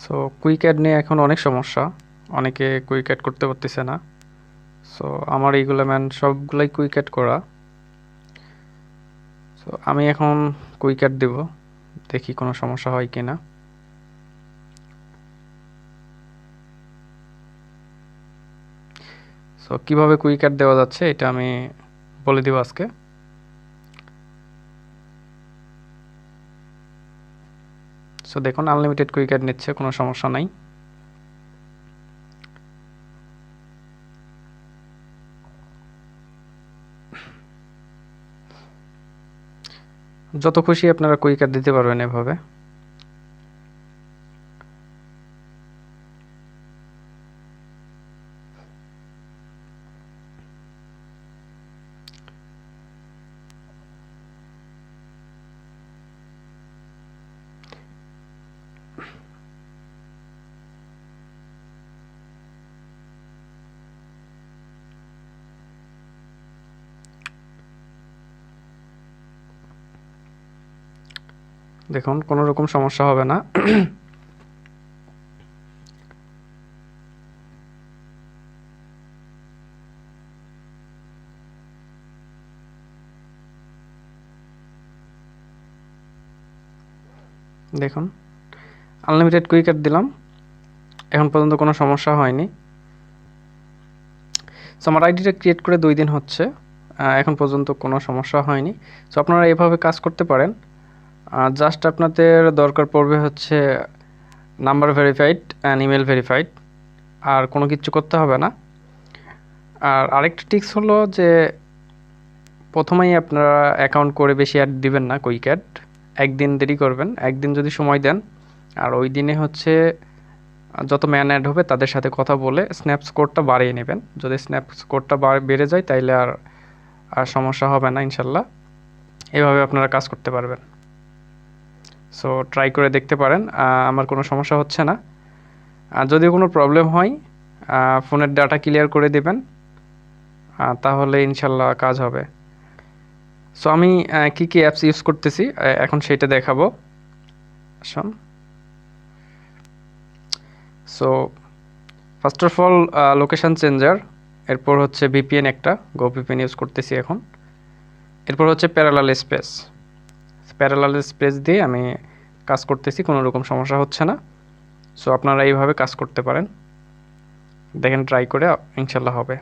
So quick add নিয়ে এখন অনেক সমস্যা, অনেকে কুইক অ্যাড করতে পারতেছে না। সো আমার এইগুলো সবগুলাই কুইক অ্যাড করা। সো আমি এখন কুইক অ্যাড দেব, দেখি কোনো সমস্যা হয় কি না। সো কীভাবে কুইক অ্যাড দেওয়া যাচ্ছে এটা আমি বলে দিব আজকে। সো দেখুন আনলিমিটেড কুইক অ্যাড নিচ্ছে, কোনো সমস্যা নাই। যত খুশি আপনারা কুইক অ্যাড দিতে পারবেন এভাবে। দেখুন কোনো রকম সমস্যা হবে না। দেখুন আনলিমিটেড কুইক অ্যাড দিলাম, এখন পর্যন্ত কোনো সমস্যা হয়নি। সো আমার আইডিটা ক্রিয়েট করে 2 দিন হচ্ছে, এখন পর্যন্ত কোনো সমস্যা হয়নি। সো আপনারা এভাবে কাজ করতে পারেন। জাস্ট আপনাদের দরকার পড়বে হচ্ছে number verified and email verified, আর কোনো কিছু করতে হবে না। আর আরেকটা টিপস হলো যে প্রথমেই আপনারা অ্যাকাউন্ট করে বেশি অ্যাড দিবেন না কুইক অ্যাড, একদিন দেরি করবেন, একদিন যদি সময় দেন আর ওই দিনে হচ্ছে যত ম্যান অ্যাড হবে তাদের সাথে কথা বলে স্ন্যাপ স্কোরটা বাড়িয়ে নেবেন। যদি স্ন্যাপ স্কোরটা বেড়ে যায় তাইলে আর সমস্যা হবে না ইনশাল্লাহ। এভাবে আপনারা কাজ করতে পারবেন। সো ট্রাই করে দেখতে পারেন, আমার কোনো সমস্যা হচ্ছে না। আর যদি কোনো প্রবলেম হয় ফোনের ডাটা ক্লিয়ার করে দেবেন, তাহলে ইনশাল্লাহ কাজ হবে। সো আমি কি কি অ্যাপস ইউজ করতেছি এখন সেটা দেখাবো। So first of all location changer, এরপর হচ্ছে ভিপিএন, একটা গো ভিপিএন ইউজ করতেছি এখন। এরপর হচ্ছে প্যারালাল স্পেস, প্যারালাল স্পেস দিয়ে আমি কাজ করতেছি, কোনো রকম সমস্যা হচ্ছে না। সো আপনারা এইভাবে কাজ করতে পারেন, দেখেন ট্রাই করে ইনশাল্লাহ হবে।